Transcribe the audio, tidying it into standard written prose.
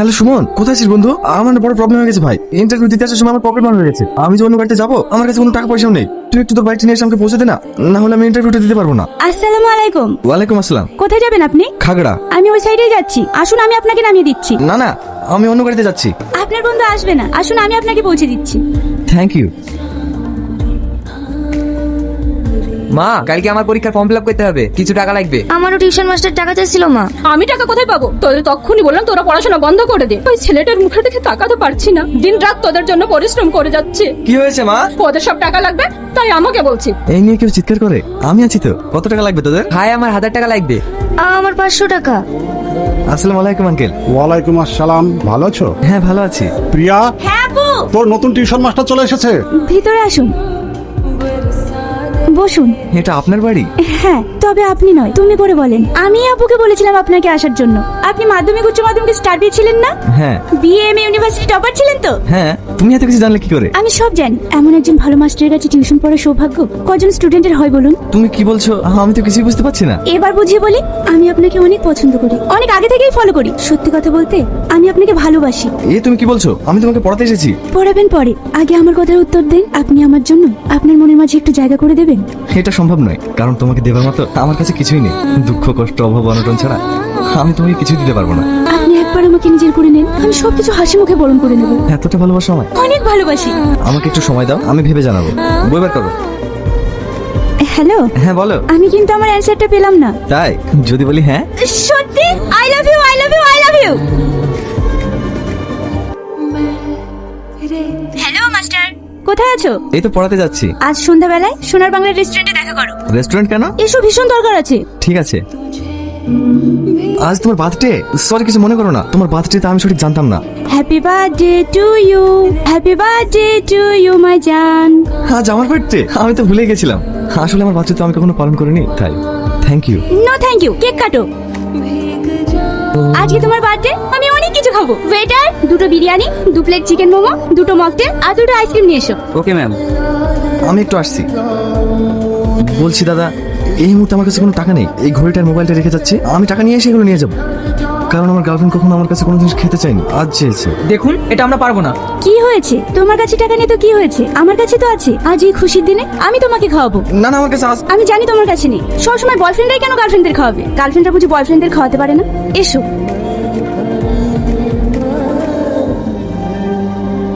Hello Suman, কোথায় আছিস বন্ধু? আমার বড় প্রবলেম হয়ে গেছে ভাই। ইন্টারভিউ দিতে আসার সময় আমার পকেট মার হয়ে গেছে। আমি যে অন্য গাড়িতে যাবো, আমার কাছে কোনো টাকা পয়সাও নেই। তুই একটু তোর বাইকটা নিয়ে এসে আমাকে পৌঁছে দে না, না হলে আমি ইন্টারভিউটা দিতে পারবো না। আসসালামু আলাইকুম। ওয়ালাইকুম আসসালাম। কোথায় যাবেন আপনি? খাগড়া। আমি ওই সাইডেই যাচ্ছি, আসুন আমি আপনাকে নামিয়ে দিচ্ছি। না না, আমি অন্য গাড়িতে যাচ্ছি। আপনার বন্ধু আসবে না, আসুন আমি আপনাকে পৌঁছে দিচ্ছি। Thank you. মা, কালকে আমার পরীক্ষার ফর্ম ফিল আপ করতে হবে, কিছু টাকা লাগবে। আমারও টিউশন মাস্টার টাকা চাইছিল মা। আমি টাকা কোথায় পাবো? তোদের তখনই বললাম তোরা পড়াশোনা বন্ধ করে দে। ওই ছেলেটার মুখে দেখে তাকাতে পারছি না, দিন রাত তোদের জন্য পরিশ্রম করে যাচ্ছে। কি হয়েছে মা? ওদের সব টাকা লাগবে, তাই আমাকে বলছি। এই নিয়ে কেউ চিৎকার করে? আমি আছি তো। কত টাকা লাগবে তোদের? ভাই, আমার 1000 টাকা লাগবে। আমার 500 টাকা। আসসালামু আলাইকুম আঙ্কেল। ওয়ালাইকুম আসসালাম। ভালো আছো? হ্যাঁ ভালো আছি। প্রিয়া, হ্যাঁ আপু, তোর নতুন টিউশন মাস্টার চলে এসেছে। ভিতরে আসুন, বসুন। এটা আপনার বাড়ি? হ্যাঁ, তবে আপনি নয়, তুমি করে বলেন। আমি আপুকে বলেছিলাম আপনাকে আসার জন্য। আপনি মাধ্যমিক উচ্চ মাধ্যমিক স্টার পেয়েছিলেন না? হ্যাঁ। বিএম ইউনিভার্সিটি টপার ছিলেন তো? হ্যাঁ, তুমি এত কিছু জানলে কি করে? আমি সব জানি। এমন একজন ভালো মাস্টারের কাছে টিউশন পড়ার সৌভাগ্য কজন স্টুডেন্টের হয় বলুন? তুমি কি বলছো? আমি তো কিছুই বুঝতে পারছি না। এবার বুঝিয়ে বলি, আমি আপনাকে অনেক পছন্দ করি, অনেক আগে থেকেই ফলো করি। সত্যি কথা বলতে, আমি আপনাকে ভালোবাসি। এ তুমি কি বলছো? আমি তোমাকে পড়াতে এসেছি। পড়াবেন পরে, আগে আমার কথার উত্তর দেন। আপনি আমার জন্য আপনার মনের মাঝে একটু জায়গা করে দেবেন? এটা সম্ভব নয়, কারণ তোমাকে দেবার মতো আমার কাছে কিছুই নেই। দুঃখ কষ্ট অভাব অনটন ছাড়া আমি তোমাকে কিছুই দিতে পারবো না। আপনি একবার আমাকে নিজের করে নেন, আমি সবকিছু হাসি মুখে বরণ করে নেব। এতটা ভালোবাসো আমায়? অনেক ভালোবাসি। আমাকে একটু সময় দাও, আমি ভেবে জানাবো। বই বার করো। হ্যালো, হ্যাঁ বলো। আমি কিন্তু আমার অ্যানসারটা পেলাম না। তাই? যদি বলি হ্যাঁ? সত্যি? I love you, I love you, I love you. Hello master, কোথায় আছো? এই তো পড়াতে যাচ্ছি। আজ সন্ধ্যাবেলায় সোনার বাংলার রেস্টুরেন্টে দেখা করো। রেস্টুরেন্ট কেন? এসো, ভীষণ দরকার আছে। ঠিক আছে। আজ তোমার বার্থডে? সরি, কিছু মনে করো না। তোমার বার্থডে আমি সঠিক জানতাম না। Happy birthday to you, happy birthday to you my জান। আজ আমার বার্থডে? আমি তো ভুলে গেছিলাম। আসলে আমার বার্থডে তো আমি কখনো পালন করিনি, তাই thank you. No thank you, cake কাটো। আজকে তোমার বার্থডে, আমি অনেক কিছু খাবো। ওয়েটার, 2টো বিরিয়ানি, 2 প্লেট চিকেন মোমো, 2টো মকটেল আর 2টো আইসক্রিম নিয়ে এসো। Okay ma'am. আমি একটু আসছি। বলছি দাদা, এই মুহূর্তে আমার কাছে কোনো টাকা নেই। এই ঘড়িটার মোবাইলটা রেখে যাচ্ছি, আমি টাকা নিয়ে এসে এগুলো নিয়ে যাবো। কারণ আমার গার্লফ্রেন্ড কখনো আমার কাছে কোনো জিনিস খেতে চায়নি, আজ চেয়েছে। দেখুন, এটা আমরা পারবো না। কি হয়েছে? তোমার কাছে টাকা নেই তো কি হয়েছে? আমার কাছে তো আছে। আজ এই খুশির দিনে আমি তোমাকে খাওয়াবো। না না, আমার কাছে আজ। আমি জানি তোমার কাছে নেই। সবসময় বয়ফ্রেন্ডরাই কেন গার্লফ্রেন্ডদের খাওয়াবে? গার্লফ্রেন্ডরা বুঝি বয়ফ্রেন্ডদের খাওয়াতে পারে না? এসো।